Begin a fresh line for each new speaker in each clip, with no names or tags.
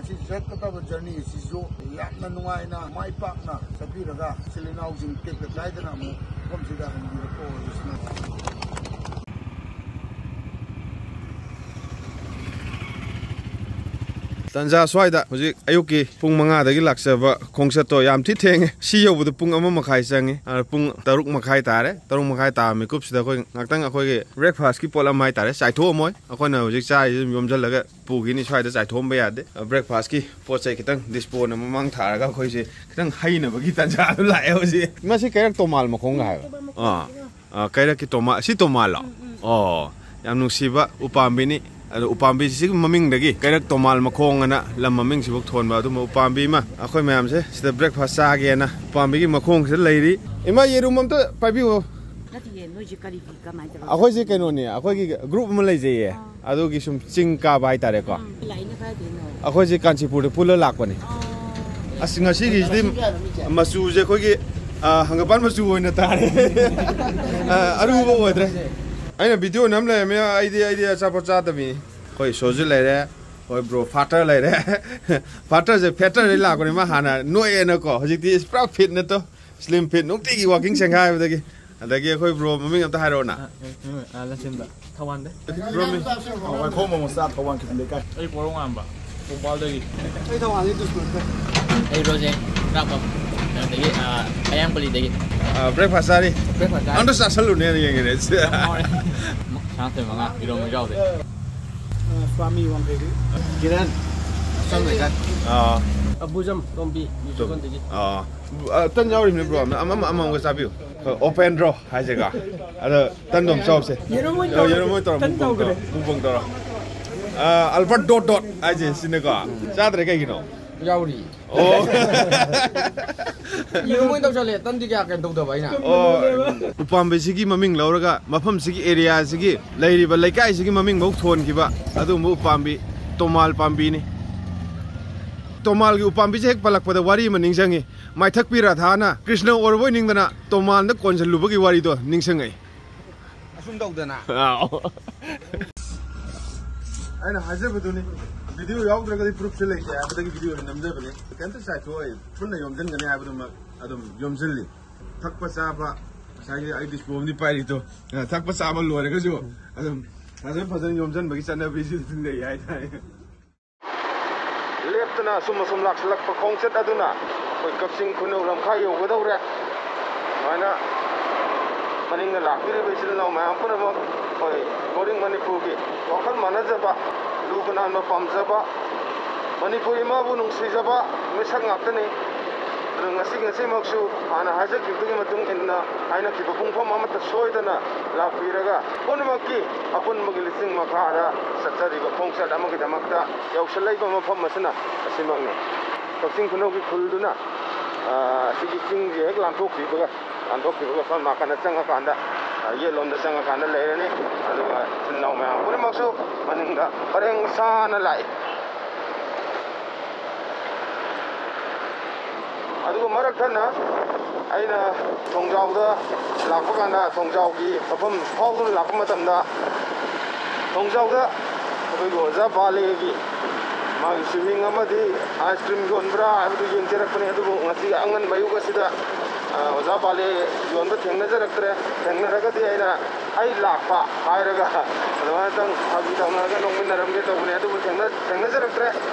ꯃꯁꯤ ꯆꯠꯀꯗꯕ ꯖꯔꯅꯤ ꯑꯁꯤꯁꯨ ꯌꯥꯝꯅ ꯅꯨꯡꯉꯥꯏꯅ ꯃꯥꯏ ꯄꯥꯛꯅ ꯆꯠꯄꯤꯔꯒ ꯏꯆꯤꯜ ꯏꯅꯥꯎꯁꯤꯡ ꯇꯦꯛꯇ ꯀꯥꯏꯗꯅ ꯑꯃꯨꯛ ꯃꯐꯝꯁꯤꯗ ꯍꯟꯕꯤꯔꯛꯄ ꯑꯣꯏꯕꯁꯤꯅ
ꯇꯟꯖꯥ ꯁ꯭ꯋꯥꯏꯗ ꯍꯧꯖꯤꯛ ꯑꯌꯨꯛꯀꯤ ꯄꯨꯡ 5ꯗꯒꯤ ꯂꯥꯛꯆꯕ ꯈꯣꯡꯆꯠꯇꯣ ꯌꯥꯝ ꯊꯤ ꯊꯦꯡꯉꯦ ꯁꯤ ꯌꯧꯕꯗ ꯄꯨꯡ 1:30 ꯆꯪꯉꯤ ꯄꯨꯡ 6:30 ꯇꯥꯔꯦ 6:30 ꯇꯥꯕ ꯃꯤꯀꯨꯞꯁꯤꯗ ꯑꯩꯈꯣꯏ ꯉꯥꯛꯇꯪ ꯑꯩꯈꯣꯏꯒꯤ ꯕ꯭ꯔꯦꯛꯐꯥꯁꯀꯤ ꯄꯣꯠꯂꯝ ꯍꯥꯏꯇꯥꯔꯦ ꯆꯥꯏꯊꯣꯛꯑꯝꯃꯣꯏ ꯑꯩꯈꯣꯏꯅ ꯍꯧꯖꯤꯛ ꯆꯥꯔꯤꯁꯤ ꯑꯗꯨꯝ ꯌꯣꯝꯁꯤꯜꯂꯒ ꯄꯨꯈꯤꯅꯤ ꯁ꯭ꯋꯥꯏꯗ ꯆꯥꯏꯊꯣꯛꯑꯝꯕ ꯌꯥꯗꯦ ꯕ꯭ꯔꯦꯛꯐꯥꯁꯀꯤ ꯄꯣꯠ ꯆꯩ ꯈꯤꯇꯪ ꯗꯤꯁꯄꯣꯟ ꯃꯃꯥꯡ ꯊꯥꯔꯒ ꯑꯩꯈꯣꯏꯁꯦ ꯈꯤꯇꯪ ꯍꯩꯅꯕꯒꯤ ꯇꯟꯖꯥꯗꯨ ꯂꯥꯛꯑꯦ ꯍꯧꯖꯤꯛ ꯃꯁꯤ ꯀꯩꯔꯛ ꯇꯣꯃꯥꯜ ꯃꯈꯣꯡꯒ ꯍꯥꯏꯕ ꯀꯩꯔꯛꯀꯤ ꯇꯣꯃꯥꯜ ꯁꯤ ꯇꯣꯃꯥꯜꯂꯣ ꯑꯣ ꯌꯥꯝ ꯅꯨꯡꯁꯤꯕ ꯎꯄꯥꯝꯕꯤꯅꯤ ꯑꯗꯣ ꯎꯄꯥꯝꯕꯤꯁꯤꯒꯤ ꯃꯃꯤꯡꯗꯒꯤ ꯀꯩꯔꯛ ꯇꯣꯃꯥꯜ ꯃꯈꯣꯡ ꯑꯅ ꯂꯝ ꯃꯃꯤꯡꯁꯤꯕꯨ ꯊꯣꯟꯕ ꯑꯗꯨꯝꯕ ꯎꯄꯥꯝꯕꯤ ꯑꯃ ꯑꯩꯈꯣꯏ ꯃꯌꯥꯝꯁꯦ ꯁꯤꯗ ꯕ꯭ꯔꯦꯛꯐꯥꯁ ꯆꯥꯒꯦꯅ ꯎꯄꯥꯝꯕꯤꯒꯤ ꯃꯈꯣꯡꯁꯤꯗ ꯂꯩꯔꯤ ꯏꯃꯥ ꯌꯦꯔꯨꯝ ꯑꯝꯇ ꯄꯥꯏꯕꯤꯌꯣ ꯑꯩꯈꯣꯏꯁꯦ ꯀꯩꯅꯣꯅꯦ ꯑꯩꯈꯣꯏꯒꯤ ꯒ꯭ꯔꯨꯞ ꯑꯃ ꯂꯩꯖꯩꯌꯦ ꯑꯗꯨꯒꯤ ꯁꯨꯝ ꯆꯤꯡ ꯀꯥꯕ ꯍꯥꯏꯇꯥꯔꯦꯀꯣ ꯑꯩꯈꯣꯏꯁꯦ ꯀꯥꯟꯆꯤꯄꯨꯔꯗ ꯄꯨꯜꯂ ꯂꯥꯛꯄꯅꯦ ꯑꯁ ꯉꯁꯤꯒꯤꯁꯤꯗꯤ ꯃꯆꯨꯁꯦ ꯑꯩꯈꯣꯏꯒꯤ ꯍꯪꯒꯄꯥꯟ ꯃꯆꯨ ꯑꯣꯏꯅ ꯇꯥꯔꯦ ꯑꯔꯨꯕ ꯑꯣꯏꯗ꯭ꯔꯦ ꯑꯩꯅ ꯚꯤꯗꯤꯑꯣ ꯅꯝ ꯂꯩꯔꯝꯃꯦ ꯑꯩꯗꯤ ꯑꯆꯥꯄꯣꯠ ꯆꯥꯗꯕꯤꯅꯤ ꯑꯩꯈꯣꯏ ꯁꯣꯖꯨ ꯂꯩꯔꯦ ꯍꯣꯏ ꯕ꯭ꯔꯣ ꯐꯥꯇꯔ ꯂꯩꯔꯦ ꯐꯥꯇꯔꯁꯦ ꯐꯦꯇꯔꯗꯩ ꯂꯥꯛꯄꯅꯤ ꯃꯥ ꯍꯥꯟꯅ ꯅꯣꯏꯑꯦꯅꯀꯣ ꯍꯧꯖꯤꯛꯇꯤ ꯄꯨꯔꯥ ꯐꯤꯠ ꯅꯠꯇꯣ ꯁ꯭ꯂꯤꯝ ꯐꯤꯠ ꯅꯨꯡꯇꯤꯒꯤ ꯋꯥꯀꯤꯡ ꯆꯦꯟꯈꯥꯏꯕꯗꯒꯤ ꯑꯗꯒꯤ ꯑꯩꯈꯣꯏ ꯕ꯭ꯔꯣ ꯃꯃꯤꯡ ꯑꯝꯇ ꯍꯥꯏꯔꯛꯑꯣꯅ
ꯂꯟꯆꯦꯟꯕ ꯊꯧꯕꯥꯜꯗ
ꯋꯥꯏꯈꯣꯝ ꯃꯆꯥ ꯊꯧꯕꯥꯜ ꯈꯤꯇꯪ ꯂꯩꯀꯥꯏ
ꯑꯩ ꯄꯣꯔꯣꯉꯥꯟꯕ ꯄꯣꯡꯄꯥꯜꯗꯒꯤ
ꯑꯩ ꯊꯧꯕꯥꯜꯗꯒꯤ ꯗꯤꯁꯄꯨꯔꯗ
ꯑꯩ ꯔꯣꯖꯦ ꯔꯥꯞꯄꯝ ꯑꯗꯒꯤ ꯑꯌꯥꯡꯄꯜꯂꯤꯗꯒꯤ
ꯕ꯭ꯔꯦꯛꯐꯥꯁ ꯆꯥꯔꯤ ꯑꯝꯇ ꯆꯥꯁꯜꯂꯨꯅꯦ ꯌꯦꯡꯉꯦꯅꯦ
ꯁꯥꯡꯊꯣꯏ 5 ꯏꯔꯣꯝꯕ ꯌꯥꯎꯗꯦ
ꯁ꯭ꯋꯥꯃꯤ ꯋꯥꯡꯈꯩꯒꯤ ꯀꯤꯔꯟ ꯑꯁꯝ ꯂꯩꯀꯥꯏ
ꯑꯕꯨꯖꯝ ꯇꯣꯝꯕꯤ ꯌꯨꯁꯨꯐꯟꯗꯒꯤ
ꯇꯟ ꯌꯥꯎꯔꯤꯕꯅꯦ ꯕ꯭ꯔꯣ ꯑꯃꯃꯝꯒ ꯆꯥꯕꯤꯌꯨ ꯑꯣꯄꯦꯟ ꯗ꯭ꯔꯣ ꯍꯥꯏꯁꯦꯀꯣ ꯑꯗꯣ ꯇꯟꯗꯣ ꯑꯃ ꯆꯥꯎꯁꯦ ꯌꯦꯔꯨꯝ ꯑꯣꯏꯅ ꯇꯧꯔꯣ ꯄꯨꯡ ꯇꯧꯔꯣ ꯑꯜꯕꯔꯠ ꯗꯣꯠ ꯗꯣꯠ ꯍꯥꯏꯁꯦ ꯁꯤꯅꯦꯀꯣ ꯆꯥꯗ꯭ꯔꯦ ꯀꯩꯒꯤꯅꯣ
ꯌꯥꯎꯔꯤ
ꯑꯣ
ꯌꯦꯔꯨꯝ ꯑꯣꯏꯅ ꯇꯧꯁꯜꯂꯦ ꯇꯟꯗꯤ ꯀꯌꯥ ꯀꯩꯅꯣ ꯇꯧꯗꯕ ꯑꯩꯅ
ꯑꯣ ꯎꯄꯥꯝꯕꯤꯁꯤꯒꯤ ꯃꯃꯤꯡ ꯂꯧꯔꯒ ꯃꯐꯝꯁꯤꯒꯤ ꯑꯦꯔꯤꯌꯥꯁꯤꯒꯤ ꯂꯩꯔꯤꯕ ꯂꯩꯀꯥꯏꯁꯤꯒꯤ ꯃꯃꯤꯡꯐꯥꯎ ꯊꯣꯟꯈꯤꯕ ꯑꯗꯨꯒꯨꯝꯕ ꯎꯄꯥꯝꯕꯤ ꯇꯣꯃꯥꯜ ꯄꯥꯝꯕꯤꯅꯤ ꯇꯣꯃꯥꯜꯒꯤ ꯎꯄꯥꯝꯕꯤꯁꯦ ꯍꯦꯛ ꯄꯜꯂꯛꯄꯗ ꯋꯥꯔꯤ ꯑꯃ ꯅꯤꯡꯁꯤꯡꯉꯤ ꯃꯥꯏꯊꯛꯄꯤ ꯔꯥꯙꯥꯅ ꯀ꯭ꯔꯤꯁꯅ ꯑꯣꯏꯔꯕꯣꯏ ꯅꯤꯡꯗꯅ ꯇꯣꯃꯥꯜꯗ ꯀꯣꯟꯁꯤꯜꯂꯨꯕꯒꯤ ꯋꯥꯔꯤꯗꯣ ꯅꯤꯡꯁꯤꯡꯉꯛꯏ
ꯑꯁꯨꯝ ꯇꯧꯗꯅ
ꯑꯩꯅ ꯍꯥꯏꯖꯕꯗꯨꯅꯤ ꯚꯤꯗꯤꯑꯣ ꯌꯥꯎꯗ꯭ꯔꯒꯗꯤ ꯄ꯭ꯔꯨꯐꯁꯨ ꯂꯩꯇꯦ ꯍꯥꯏꯕꯗꯒꯤ ꯚꯤꯗꯤꯑꯣ ꯅꯝꯖꯕꯅꯤ ꯀꯩꯝꯇ ꯆꯥꯏꯊꯣꯛꯑꯣꯏ ꯄꯨꯟꯅ ꯌꯣꯝꯁꯤꯟꯒꯅꯤ ꯍꯥꯏꯕꯗꯨꯃꯛ ꯑꯗꯨꯝ ꯌꯣꯝꯁꯤꯜꯂꯤ ꯊꯛꯄ ꯆꯥꯕ ꯉꯁꯥꯏꯒꯤ ꯑꯩ ꯗꯤꯁꯄꯣꯝꯗꯤ ꯄꯥꯏꯔꯤꯗꯣ ꯊꯛꯄ ꯆꯥꯕ ꯂꯣꯏꯔꯒꯁꯨ ꯑꯗꯨꯝ ꯐꯖꯅ ꯌꯣꯝꯁꯤꯟꯕꯒꯤ ꯆꯠꯅꯕꯤꯁꯤ ꯑꯗꯨꯝ ꯂꯩ ꯍꯥꯏꯇꯥꯔꯦ ꯂꯦꯞꯇꯅ ꯑꯁꯨꯝ ꯂꯥꯛꯁꯤꯜꯂꯛꯄ ꯈꯣꯡꯆꯠ ꯑꯗꯨꯅ ꯑꯩꯈꯣꯏ ꯀꯛꯆꯤꯡ ꯈꯨꯅꯧ ꯂꯝꯈꯥꯏ ꯌꯧꯒꯗꯧꯔꯦ ꯁꯨꯃꯥꯏꯅ ꯃꯅꯤꯡꯗ ꯂꯥꯛꯄꯤꯔꯤꯕ ꯏꯆꯤꯜ ꯏꯅꯥꯎ ꯃꯌꯥꯝ ꯄꯨꯝꯅꯃꯛ ꯑꯩꯈꯣꯏ ꯕꯣꯔꯤꯡ ꯃꯅꯤꯄꯨꯔꯒꯤ ꯋꯥꯈꯜ ꯃꯥꯟꯅꯖꯕ ꯂꯨꯕ ꯅꯥꯟꯕ ꯄꯥꯝꯖꯕ ꯃꯅꯤꯄꯨꯔ ꯏꯃꯥꯕꯨ ꯅꯨꯡꯁꯤꯖꯕ ꯃꯤꯁꯛ ꯉꯥꯛꯇꯅꯤ ꯑꯗꯨ ꯉꯁꯤꯃꯛꯁꯨ ꯍꯥꯟꯅ ꯍꯥꯏꯖꯈꯤꯕꯗꯨꯒꯤ ꯃꯇꯨꯡ ꯏꯟꯅ ꯍꯥꯏꯅꯈꯤꯕ ꯄꯨꯡꯐꯝ ꯑꯃꯠꯇ ꯁꯣꯏꯗꯅ ꯂꯥꯛꯄꯤꯔꯒ ꯄꯨꯝꯅꯃꯛꯀꯤ ꯑꯄꯨꯟꯕꯒꯤ ꯂꯤꯆꯤꯡ ꯃꯈꯥꯗ ꯆꯠꯆꯔꯤꯕ ꯈꯣꯡꯆꯠ ꯑꯃꯒꯤꯗꯃꯛꯇ ꯌꯧꯁꯤꯜꯂꯛꯏꯕ ꯃꯐꯝ ꯑꯁꯤꯅ ꯑꯁꯤꯃꯛꯅꯤ ꯀꯛꯆꯤꯡ ꯈꯨꯅꯧꯒꯤ ꯈꯨꯜꯗꯨꯅ ꯑꯁꯤꯒꯤ ꯆꯤꯡꯁꯤ ꯍꯦꯛ ꯂꯥꯟꯊꯣꯛꯈꯤꯕꯒ ꯁꯣꯝ ꯅꯥꯀꯟꯗ ꯆꯪꯉꯀꯥꯟꯗ ꯌꯦꯠꯂꯣꯝꯗ ꯆꯪꯉꯀꯥꯟꯗ ꯂꯩꯔꯅꯤ ꯑꯗꯨꯒ ꯏꯆꯤꯜ ꯏꯅꯥꯎ ꯃꯌꯥꯝ ꯄꯨꯝꯅꯃꯛꯁꯨ ꯃꯅꯤꯡꯗ ꯄꯔꯦꯡ ꯁꯥꯅ ꯂꯥꯛꯏ ꯑꯗꯨꯒ ꯃꯔꯛ ꯊꯠꯅ ꯑꯩꯅ ꯊꯣꯡꯖꯥꯎꯗ ꯂꯥꯛꯄ ꯀꯥꯟꯗ ꯊꯣꯡꯖꯥꯎꯒꯤ ꯃꯐꯝ ꯐꯥꯎꯗꯨꯅ ꯂꯥꯛꯄ ꯃꯇꯝꯗ ꯊꯣꯡꯖꯥꯎꯗ ꯑꯩꯈꯣꯏꯒꯤ ꯑꯣꯖꯥ ꯕꯥꯂꯦꯒꯤ ꯃꯥꯒꯤ ꯁ꯭ꯋꯤꯃꯤꯡ ꯑꯃꯗꯤ ꯑꯥꯏꯁ ꯀ꯭ꯔꯤꯝ ꯌꯣꯟꯕ꯭ꯔꯥ ꯍꯥꯏꯕꯗꯨ ꯌꯦꯡꯖꯔꯛꯄꯅꯤ ꯑꯗꯨꯕꯨ ꯉꯁꯤ ꯑꯉꯟꯕ ꯑꯌꯨꯛ ꯑꯁꯤꯗ ꯑꯣꯖꯥ ꯕꯥꯂꯦ ꯌꯣꯟꯕ ꯊꯦꯡꯅꯖꯔꯛꯇ꯭ꯔꯦ ꯊꯦꯡꯅꯔꯒꯗꯤ ꯑꯩ ꯂꯥꯛꯄ ꯍꯥꯏꯔꯒ ꯑꯗꯨꯃꯥꯏꯅꯇꯪ ꯐꯥꯒꯤ ꯇꯧꯅꯔꯒ ꯅꯣꯡꯃꯤꯟꯅꯔꯝꯒꯦ ꯇꯧꯕꯅꯤ ꯑꯗꯨꯕꯨ ꯊꯦꯡꯅꯖꯔꯛꯇ꯭ꯔꯦ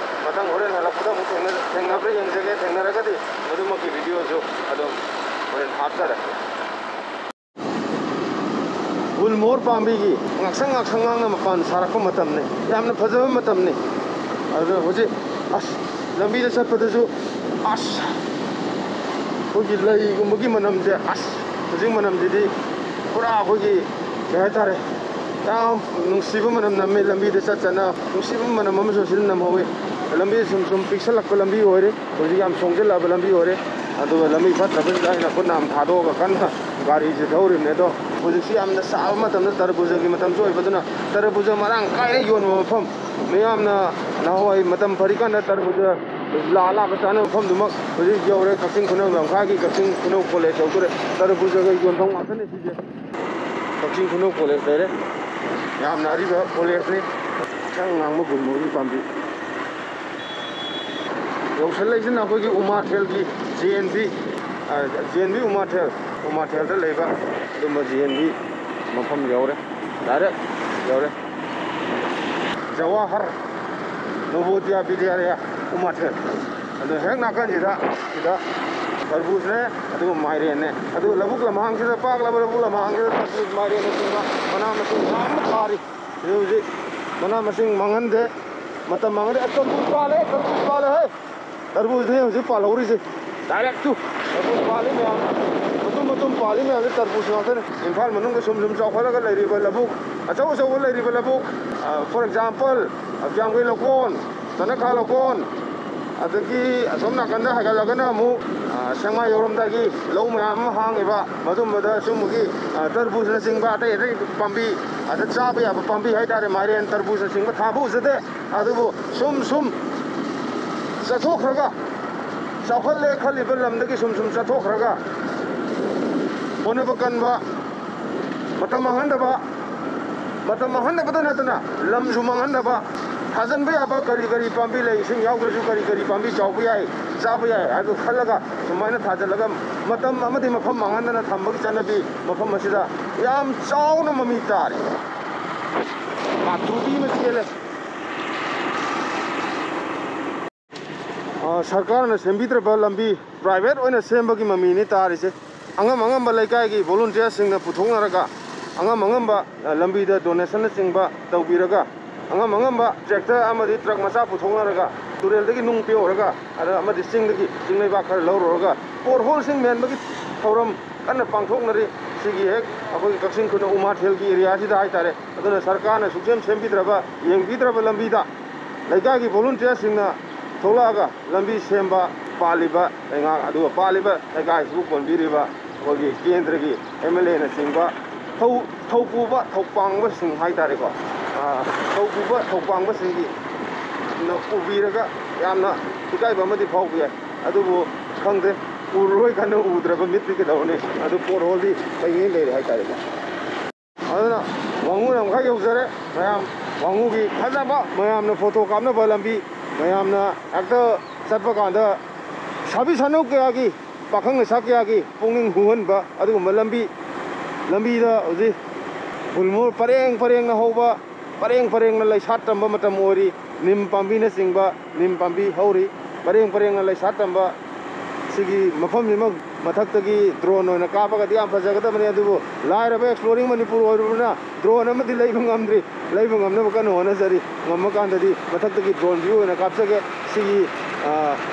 ꯃꯊꯪ ꯍꯣꯔꯦꯟ ꯍꯜꯂꯛꯄꯗ ꯑꯃꯨꯛ ꯊꯦꯡꯅꯕ꯭ꯔꯥ ꯌꯦꯡꯖꯒꯦ ꯊꯦꯡꯅꯔꯒꯗꯤ ꯃꯗꯨꯃꯛꯀꯤ ꯚꯤꯗꯤꯑꯣꯁꯨ ꯑꯗꯨꯝ ꯍꯣꯔꯦꯟ ꯍꯥꯞꯆꯔꯦ ꯒꯨꯜꯃꯣꯍꯣꯔ ꯄꯥꯝꯕꯤꯒꯤ ꯉꯥꯛꯁꯪ ꯉꯥꯡꯅ ꯃꯄꯥꯟ ꯁꯥꯔꯛꯄ ꯃꯇꯝꯅꯤ ꯌꯥꯝꯅ ꯐꯖꯕ ꯃꯇꯝꯅꯤ ꯑꯗꯨꯅ ꯍꯧꯖꯤꯛ ꯑꯁ ꯂꯝꯕꯤꯗ ꯆꯠꯄꯗꯁꯨ ꯑꯁ ꯑꯩꯈꯣꯏꯒꯤ ꯂꯩꯒꯨꯝꯕꯒꯤ ꯃꯅꯝꯁꯦ ꯑꯁ ꯍꯧꯖꯤꯛ ꯃꯅꯝꯁꯤꯗꯤ ꯄꯨꯔꯥ ꯑꯩꯈꯣꯏꯒꯤ ꯀꯩ ꯍꯥꯏꯇꯥꯔꯦ ꯌꯥꯝ ꯅꯨꯡꯁꯤꯕ ꯃꯅꯝ ꯅꯝꯃꯤ ꯂꯝꯕꯤꯗ ꯆꯠꯇꯅ ꯅꯨꯡꯁꯤꯕ ꯃꯅꯝ ꯑꯃꯁꯨ ꯁꯤꯗ ꯅꯝꯍꯧꯏ ꯂꯝꯕꯤ ꯁꯨꯝ ꯄꯤꯛꯁꯜꯂꯛꯄ ꯂꯝꯕꯤ ꯑꯣꯏꯔꯦ ꯍꯧꯖꯤꯛ ꯌꯥꯝ ꯁꯣꯡꯖꯜꯂꯛꯑꯕ ꯂꯝꯕꯤ ꯑꯣꯏꯔꯦ ꯑꯗꯨꯒ ꯂꯝꯕꯤ ꯐꯠꯇ꯭ꯔꯕꯁꯤꯗ ꯑꯩꯅ ꯈꯨꯠꯅꯥꯝ ꯊꯥꯗꯣꯛꯑꯒ ꯀꯟꯅ ꯒꯥꯔꯤꯁꯦ ꯊꯧꯔꯤꯕꯅꯤ ꯑꯗꯣ ꯍꯧꯖꯤꯛꯁꯤ ꯌꯥꯝꯅ ꯁꯥꯕ ꯃꯇꯝꯗ ꯇꯔꯕꯨꯖꯒꯤ ꯃꯇꯝꯁꯨ ꯑꯣꯏꯕꯗꯨꯅ ꯇꯔꯕꯨꯖ ꯃꯔꯥꯡ ꯀꯥꯏꯅ ꯌꯣꯟꯕ ꯃꯐꯝ ꯃꯤꯌꯥꯝꯅ ꯅꯍꯥꯟꯋꯥꯏ ꯃꯇꯝ ꯐꯔꯤꯀꯥꯟꯗ ꯇꯔꯕꯨꯖ ꯂꯥꯛꯑꯒ ꯆꯥꯅꯕ ꯃꯐꯝꯗꯨꯃꯛ ꯍꯧꯖꯤꯛ ꯌꯧꯔꯦ ꯀꯛꯆꯤꯡ ꯈꯨꯅꯧ ꯂꯝꯈꯥꯏꯒꯤ ꯀꯛꯆꯤꯡ ꯈꯨꯅꯧ ꯀꯣꯂꯦꯖ ꯌꯧꯗꯣꯔꯦ ꯇꯔꯕꯨꯖꯒ ꯌꯣꯟꯐꯝ ꯉꯥꯛꯇꯅꯤ ꯁꯤꯁꯦ ꯀꯛꯆꯤꯡ ꯈꯨꯅꯧ ꯀꯣꯂꯦꯖ ꯂꯩꯔꯦ ꯌꯥꯝꯅ ꯑꯔꯤꯕ ꯀꯣꯂꯦꯖꯅꯤ ꯉꯥꯡꯕ ꯒꯨꯜꯃꯣꯍꯣꯔꯒꯤ ꯄꯥꯝꯕꯤ ꯌꯧꯁꯜꯂꯛꯏꯁꯤꯅ ꯑꯩꯈꯣꯏꯒꯤ ꯎꯃꯥꯊꯦꯜꯒꯤ JNB ꯎꯃꯥꯊꯦꯜꯗ ꯂꯩꯕ ꯑꯗꯨꯝꯕ JNB ꯃꯐꯝ ꯌꯧꯔꯦ ꯗꯥꯏꯔꯦꯛ ꯌꯧꯔꯦ ꯖꯋꯥꯍꯔ ꯅꯣꯕꯣꯗꯤꯌꯥ ꯕꯤꯗ꯭ꯌꯥꯂꯌꯥ ꯎꯃꯥꯊꯦꯜ ꯑꯗꯨ ꯍꯦꯛ ꯅꯥꯀꯟꯁꯤꯗ ꯁꯤꯗ ꯇꯔꯕꯨꯖꯅꯦ ꯑꯗꯨꯒ ꯃꯥꯏꯔꯦꯟꯅꯦ ꯑꯗꯨꯒ ꯂꯧꯕꯨꯛ ꯂꯝꯍꯥꯡꯁꯤꯗ ꯄꯥꯛꯂꯕ ꯂꯧꯕꯨꯛ ꯂꯝꯍꯥꯡꯁꯤꯗ ꯇꯔꯕꯨꯖ ꯃꯥꯏꯔꯦꯟꯅꯆꯤꯡꯕ ꯃꯅꯥ ꯃꯁꯤꯡ ꯌꯥꯝꯅ ꯊꯥꯔꯤ ꯁꯤꯗ ꯍꯧꯖꯤꯛ ꯃꯅꯥ ꯃꯁꯤꯡ ꯃꯥꯡꯍꯟꯗꯦ ꯃꯇꯝ ꯃꯥꯡꯍꯟꯗꯦ ꯇꯔꯕꯨꯖ ꯄꯥꯜꯂꯦ ꯍꯦ ꯇꯔꯕꯨꯖꯅꯦ ꯍꯧꯖꯤꯛ ꯄꯥꯜꯍꯧꯔꯤꯁꯦ ꯗꯥꯏꯔꯦꯛ ꯇꯨ ꯇꯔꯕꯨꯖ ꯄꯥꯜꯂꯤ ꯃꯌꯥꯝ ꯃꯇꯨꯝ ꯄꯥꯜꯂꯤ ꯃꯌꯥꯝꯁꯦ ꯇꯔꯕꯨꯖ ꯉꯥꯛꯇꯅꯦ ꯏꯝꯐꯥꯜ ꯃꯅꯨꯡꯗ ꯁꯨꯝ ꯆꯥꯎꯈꯠꯂꯒ ꯂꯩꯔꯤꯕ ꯂꯧꯕꯨꯛ ꯑꯆꯧ ꯂꯩꯔꯤꯕ ꯂꯧꯕꯨꯛ ꯐꯣꯔ ꯑꯦꯛꯖꯥꯝꯄꯜ ꯀ꯭ꯌꯥꯝꯒꯩ ꯂꯧꯀꯣꯟ ꯇꯅꯈꯥ ꯂꯧꯀꯣꯟ ꯑꯗꯒꯤ ꯑꯁꯣꯝ ꯅꯥꯀꯟꯗ ꯍꯥꯏꯒꯠꯂꯒꯅ ꯑꯃꯨꯛ ꯁꯦꯡꯃꯥꯏ ꯌꯧꯔꯝꯗꯥꯏꯒꯤ ꯂꯧ ꯃꯌꯥꯝ ꯑꯃ ꯍꯥꯡꯉꯤꯕ ꯃꯗꯨꯝꯕꯗ ꯁꯨꯝꯕꯒꯤ ꯇꯔꯕꯨꯖꯅꯆꯤꯡꯕ ꯑꯇꯩ ꯄꯥꯝꯕꯤ ꯑꯗ ꯆꯥꯕ ꯌꯥꯕ ꯄꯥꯝꯕꯤ ꯍꯥꯏꯇꯥꯔꯦ ꯃꯥꯏꯔꯦꯟ ꯇꯔꯕꯨꯖꯅꯆꯤꯡꯕ ꯊꯥꯕ ꯎꯖꯗꯦ ꯑꯗꯨꯕꯨ ꯁꯨꯝ ꯆꯠꯊꯣꯛꯈ꯭ꯔꯒ ꯆꯥꯎꯈꯠꯂꯦ ꯈꯜꯂꯤꯕ ꯂꯝꯗꯒꯤ ꯁꯨꯝ ꯆꯠꯊꯣꯛꯈ꯭ꯔꯒ ꯍꯣꯠꯅꯕ ꯀꯟꯕ ꯃꯇꯝ ꯃꯥꯡꯍꯟꯗꯕꯇ ꯅꯠꯇꯅ ꯂꯝꯁꯨ ꯃꯥꯡꯍꯟꯗꯕ ꯊꯥꯖꯟꯕ ꯌꯥꯕ ꯀꯔꯤ ꯄꯥꯝꯕꯤ ꯂꯩ ꯏꯁꯤꯡ ꯌꯥꯎꯗ꯭ꯔꯁꯨꯀꯔꯤ ꯄꯥꯝꯕꯤ ꯆꯥꯎꯕ ꯌꯥꯏ ꯆꯥꯕ ꯌꯥꯏ ꯍꯥꯏꯕꯗꯨ ꯈꯜꯂꯒ ꯁꯨꯃꯥꯏꯅ ꯊꯥꯖꯤꯜꯂꯒ ꯃꯇꯝ ꯑꯃꯗꯤ ꯃꯐꯝ ꯃꯥꯡꯍꯟꯗꯅ ꯊꯝꯕꯒꯤ ꯆꯠꯅꯕꯤ ꯃꯐꯝ ꯑꯁꯤꯗ ꯌꯥꯝ ꯆꯥꯎꯅ ꯃꯃꯤ ꯇꯥꯔꯤ ꯃꯥꯊꯨꯕꯤ ꯑꯃ ꯆꯦꯜꯂꯦ ꯁꯔꯀꯥꯔꯅ ꯁꯦꯝꯕꯤꯗ꯭ꯔꯕ ꯂꯝꯕꯤ ꯄ꯭ꯔꯥꯏꯚꯦꯠ ꯑꯣꯏꯅ ꯁꯦꯝꯕꯒꯤ ꯃꯃꯤꯅꯤ ꯇꯥꯔꯤꯁꯦ ꯑꯉꯝꯕ ꯂꯩꯀꯥꯏꯒꯤ ꯚꯣꯂꯨꯟꯇꯤꯌꯔꯁꯤꯡꯅ ꯄꯨꯊꯣꯛꯅꯔꯒ ꯑꯉꯝꯕ ꯂꯝꯕꯤꯗ ꯗꯣꯅꯦꯁꯟꯅꯆꯤꯡꯕ ꯇꯧꯕꯤꯔꯒ ꯑꯉꯝꯕ ꯇ꯭ꯔꯦꯛꯇꯔ ꯑꯃꯗꯤ ꯇ꯭ꯔꯛ ꯃꯆꯥ ꯄꯨꯊꯣꯛꯅꯔꯒ ꯇꯨꯔꯦꯜꯗꯒꯤ ꯅꯨꯡ ꯄꯤꯌꯧꯔꯒ ꯑꯃꯗꯤ ꯆꯤꯡꯗꯒꯤ ꯆꯤꯡ ꯂꯩꯕꯥꯛ ꯈꯔ ꯂꯧꯔꯨꯔꯒ ꯄꯣꯠꯍꯣꯜꯁꯤꯡ ꯃꯦꯟꯕꯒꯤ ꯊꯧꯔꯝ ꯀꯟꯅ ꯄꯥꯡꯊꯣꯛꯅꯔꯤ ꯁꯤꯒꯤ ꯍꯦꯛ ꯑꯩꯈꯣꯏꯒꯤ ꯀꯛꯆꯤꯡ ꯈꯨꯅꯧ ꯎꯃꯥꯊꯦꯜꯒꯤ ꯑꯦꯔꯤꯌꯥꯁꯤꯗ ꯍꯥꯏꯇꯥꯔꯦ ꯑꯗꯨꯅ ꯁꯔꯀꯥꯔꯅ ꯁꯦꯝꯕꯤꯗ꯭ꯔꯕ ꯌꯦꯡꯕꯤꯗ꯭ꯔꯕ ꯂꯝꯕꯤꯗ ꯂꯩꯀꯥꯏꯒꯤ ꯚꯣꯂꯨꯟꯇꯤꯌꯔꯁꯤꯡꯅ ꯊꯣꯛꯂꯛꯑꯒ ꯂꯝꯕꯤ ꯁꯦꯝꯕ ꯄꯥꯜꯂꯤꯕ ꯂꯩꯉꯥꯛ ꯑꯗꯨꯒ ꯄꯥꯜꯂꯤꯕ ꯂꯩꯀꯥꯏꯁꯤꯕꯨ ꯀꯣꯟꯕꯤꯔꯤꯕ ꯑꯩꯈꯣꯏꯒꯤ ꯀꯦꯟꯗ꯭ꯔꯒꯤ MLAꯅꯆꯤꯡꯕ ꯊꯧ ꯄꯨꯕ ꯊꯧꯄꯥꯡꯕꯁꯤꯡ ꯍꯥꯏꯇꯥꯔꯦꯀꯣ ꯊꯧ ꯄꯨꯕ ꯊꯧꯄꯥꯡꯕꯁꯤꯡꯒꯤ ꯎꯕꯤꯔꯒ ꯌꯥꯝꯅ ꯏꯀꯥꯏꯕ ꯑꯃꯗꯤ ꯐꯥꯎꯕ ꯌꯥꯏ ꯑꯗꯨꯕꯨ ꯈꯪꯗꯦ ꯎꯔꯔꯣꯏ ꯀꯟꯅ ꯎꯗ꯭ꯔꯕ ꯃꯤꯠꯇꯤ ꯀꯩꯗꯧꯔꯅꯤ ꯑꯗꯨ ꯄꯣꯠꯍꯣꯜꯗꯤ ꯂꯩꯉꯩ ꯂꯩꯔꯦ ꯍꯥꯏꯇꯥꯔꯦꯀꯣ ꯑꯗꯨꯅ ꯋꯥꯡꯉꯨ ꯂꯝꯈꯥꯏ ꯌꯧꯖꯔꯦ ꯃꯌꯥꯝ ꯋꯥꯡꯉꯨꯒꯤ ꯐꯖꯕ ꯃꯌꯥꯝꯅ ꯐꯣꯇꯣ ꯀꯥꯞꯅꯕ ꯂꯝꯕꯤ ꯃꯌꯥꯝꯅ ꯍꯦꯛꯇ ꯆꯠꯄ ꯀꯥꯟꯗ ꯁꯥꯕꯤ ꯁꯥꯅꯧ ꯀꯌꯥꯒꯤ ꯄꯥꯈꯪ ꯂꯩꯁꯥ ꯀꯌꯥꯒꯤ ꯄꯨꯛꯅꯤꯡ ꯍꯨꯍꯟꯕ ꯑꯗꯨꯒꯨꯝꯕ ꯂꯝꯕꯤꯗ ꯍꯧꯖꯤꯛ ꯒꯨꯜꯃꯣꯍꯔ ꯄꯔꯦꯡꯅ ꯍꯧꯕ ꯄꯔꯦꯡꯅ ꯂꯩꯁꯥꯠ ꯇꯝꯕ ꯃꯇꯝ ꯑꯣꯏꯔꯤ ꯅꯤꯝ ꯄꯥꯝꯕꯤꯅꯆꯤꯡꯕ ꯅꯤꯝ ꯄꯥꯝꯕꯤ ꯍꯧꯔꯤ ꯄꯔꯦꯡꯅ ꯂꯩꯁꯥꯠ ꯇꯝꯕ ꯁꯤꯒꯤ ꯃꯐꯝꯁꯤꯃꯛ ꯃꯊꯛꯇꯒꯤ ꯗ꯭ꯔꯣꯟ ꯑꯣꯏꯅ ꯀꯥꯞꯄꯒꯗꯤ ꯌꯥꯝ ꯐꯖꯒꯗꯕꯅꯤ ꯑꯗꯨꯕꯨ ꯂꯥꯏꯔꯕ ꯑꯦꯛꯁꯄ꯭ꯂꯣꯔꯤꯡ ꯃꯅꯤꯄꯨꯔ ꯑꯣꯏꯔꯨꯕꯅ ꯗ꯭ꯔꯣꯟ ꯑꯃꯗꯤ ꯂꯩꯕ ꯉꯝꯗ꯭ꯔꯤ ꯂꯩꯕ ꯉꯝꯅꯕ ꯀꯟꯅ ꯍꯣꯠꯅꯖꯔꯤ ꯉꯝꯃꯀꯥꯟꯗꯗꯤ ꯃꯊꯛꯇꯒꯤ ꯗ꯭ꯔꯣꯟ ꯚ꯭ꯌꯨ ꯑꯣꯏꯅ ꯀꯥꯞꯆꯒꯦ ꯁꯤꯒꯤ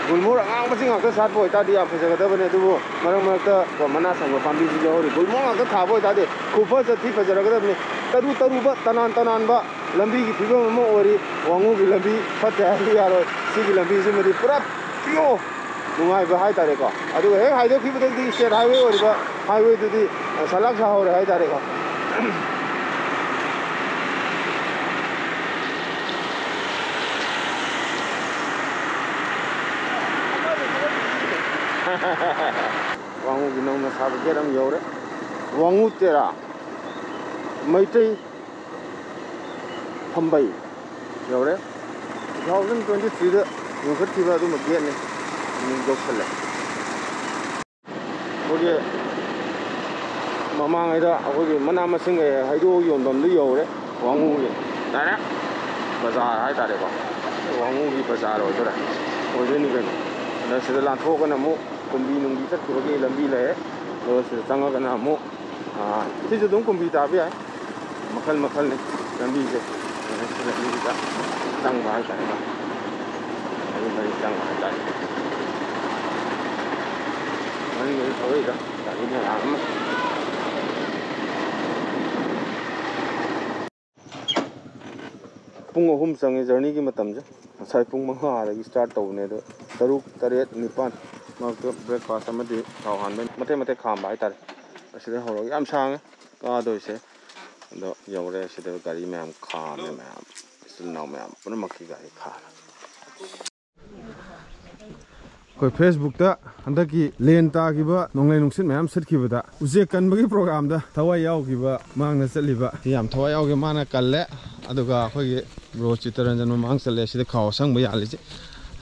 ꯒꯨꯜꯃꯣꯍꯔ ꯑꯉꯥꯡꯕꯁꯤ ꯉꯥꯛꯇ ꯁꯥꯠꯄ ꯑꯣꯏꯇꯥꯔꯗꯤ ꯌꯥꯝ ꯐꯖꯒꯗꯕꯅꯤ ꯑꯗꯨꯕꯨ ꯃꯔꯛꯇ ꯃꯅꯥ ꯁꯪꯕ ꯄꯥꯝꯕꯤꯁꯨ ꯌꯥꯎꯔꯤ ꯒꯨꯜꯃꯣꯍꯔ ꯉꯥꯛꯇ ꯊꯥꯕ ꯑꯣꯏꯇꯥꯔꯗꯤ ꯈꯨꯐꯖ ꯊꯤ ꯐꯖꯔꯒꯗꯕꯅꯤ ꯇꯔꯨꯕ ꯇꯅꯥꯟꯕ ꯂꯝꯕꯤꯒꯤ ꯐꯤꯕꯝ ꯑꯃ ꯑꯣꯏꯔꯤ ꯋꯥꯡꯉꯨꯒꯤ ꯂꯝꯕꯤ ꯐꯠꯇꯦ ꯍꯥꯏꯕ ꯌꯥꯔꯣꯏ ꯁꯤꯒꯤ ꯂꯝꯕꯤꯁꯤꯃꯗꯤ ꯄꯨꯔꯥ ꯄꯤꯌꯣ ꯅꯨꯡꯉꯥꯏꯕ ꯍꯥꯏꯇꯥꯔꯦꯀꯣ ꯑꯗꯨꯒ ꯍꯦꯛ ꯍꯥꯏꯗꯣꯛꯈꯤꯕꯗꯒꯤ ꯁ꯭ꯇꯦꯠ ꯍꯥꯏꯋꯦ ꯑꯣꯏꯔꯤꯕ ꯍꯥꯏꯋꯦꯗꯨꯗꯤ ꯁꯂꯥꯛ ꯁꯥꯍꯧꯔꯦ ꯍꯥꯏꯇꯥꯔꯦꯀꯣ वांगू नौना साब गेट यौरे वांगू तेरा मैतै फंबई यौरे 2023 दा युखत्खिबा अदुम गेट ने दौसल्ले ओगे ममांगैदा अखोगे मना मसिंग हाइदो योंदम यौरे वांगू डायरेक्ट बाजार हाइतारेको वांगू की बाजार ओदरा ओदनी कनो नसिदा लांथोकना मु कुंबी नुंगी चटखिबगी लंबी ले लोसिदा चंगगना मु सिजु दुम कुंबी ताबे है मखल ने लंबी से नसिदा लिदा चंग बाय तारेको अभी बड़ी चंग बाय तारे मनी ये थोइदा तारी ने आम पुंग अहुम चंगे जर्नी की मतम जे साइ पुंग मंगा आदगी स्टार्ट तौने दो तरुक तरेत निपान माक ब्रेकफास्ट अमदि थाव हानबे मते खाम बाय तारे असिदा हरो याम सांगे का दोइसे दो यौरे सिदा गाड़ी मैम खाम मैम सिलनाव मैम पुन मक्की गाड़ी खा कोई फेसबुक दा हंदकी लेन तागिबा नोंगलै नुंसिन मैम सटखिबदा उजे कनबगी प्रोग्राम दा थवाय यावगिबा मांगना चलिबा याम थवाय यावगे माना कल्ले अदुगा अखोगी ब्रो चितरंजन मांग चले सिदा खाव संग यालिजे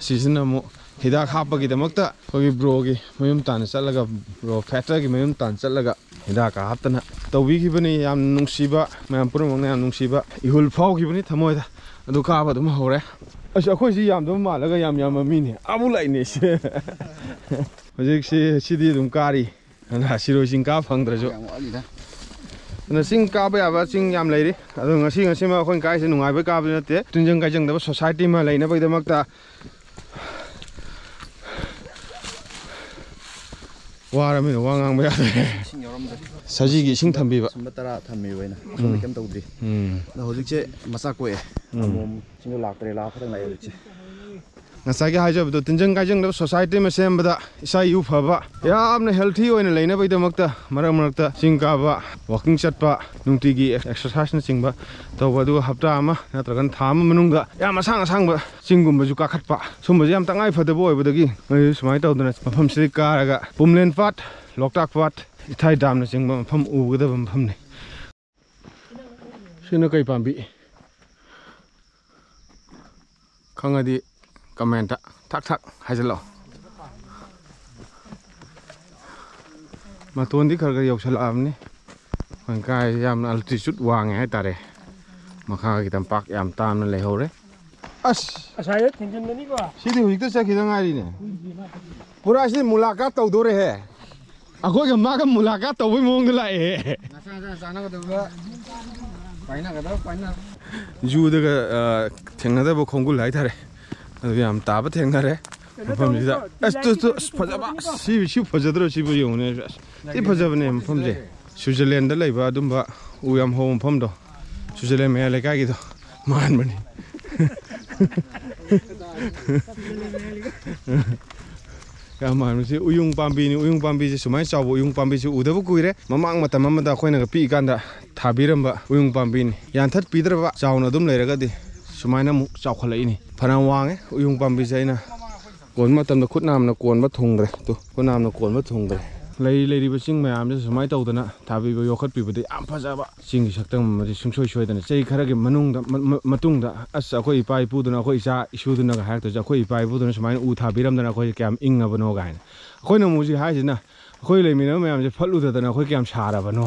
सिजना मु Hida Hapagi the Mokta, Hogi Brogi, Mayum Salaga, Bro Fatagi, Mayum Salaga, Hidaka Haptana, the Wikibani, Yam Nungshiba, Mampurung Nungshiba, Ihul Pog, Ibani Tamoida, Dukava, the Mahore. I shall call Yam Duma, Laga Yam Yamamini, Abulainis. She did Unkari, and Hashiro Shinka Fandrajo. And a sing Kabe, sing Yam lady. I don't see a similar when guys in Ibe Cabinet, Tunjang Gajang, the society Malay, never the Makta. What I mean, one Sajigi sing Tambiba.
Matara Tamiwena, Cam Dodi. The Hodice, Masakwe, single actor, laughing like
Nasaki Hajab, the Tunjang Gajang, the society, Masamba, Sai Upava. Yeah, I'm healthy in a lane by the Mokta, Maramakta, Singaba, walking shatpa, Nuntigi, exercise singba, Tawadu Haptama, Natragan Tam Mununga, Yamasanga Sangba, Singum Bazuka Katpa. Somebody am Tangai for the boy with the game. I smite out the nest from Srika, Pumlen Fat, Loktak Fat, tied down the sing from with the Pumne. Shinokai Pambi Kangadi. Comment tak has a law. Matundi Karga Yoksal Amni. When Kai Yam altitude Wang Etare Makagitan Park Yam Tam and Lehore. As I think in the Niva. She did the second Irene. Purasi Mulakato Dore hair. I got a Maga Mulakato with Mongolai. You the Tenada Congo lighter. I'm tapping her. As to see, she was a dressy young. It was a name from there. Switzerland, the labor, Dumba, we am home Pomdo. Switzerland, may I like I get man money. Come on, Uyung Bambi, so my saw Uyung Bambi, Udavuire, Mamang Matamama, when a pig under Tabiramba, Uyung Bambin, Yantat Peter, Sauna Dum Leragadi. Sumana Saukalini. Panawang, Uyung Bambizena. Gonmatam the Kutnam, the Konma Tungre, to Konam the Konma Tungre. Lady was sing my arms, my daughter, Tabi, your cut people, the Ampazaba, sing Shatam, the Sing Shoy, and say Karagi Manunga Matunda, as a koi pie put on a hoisa, shooting a hack to a koi pie put on my Utabiram than a koi cam ing of an organ. Koina Musi Hajina, Koile Minome, I'm the Paluta than a koi cam shard of an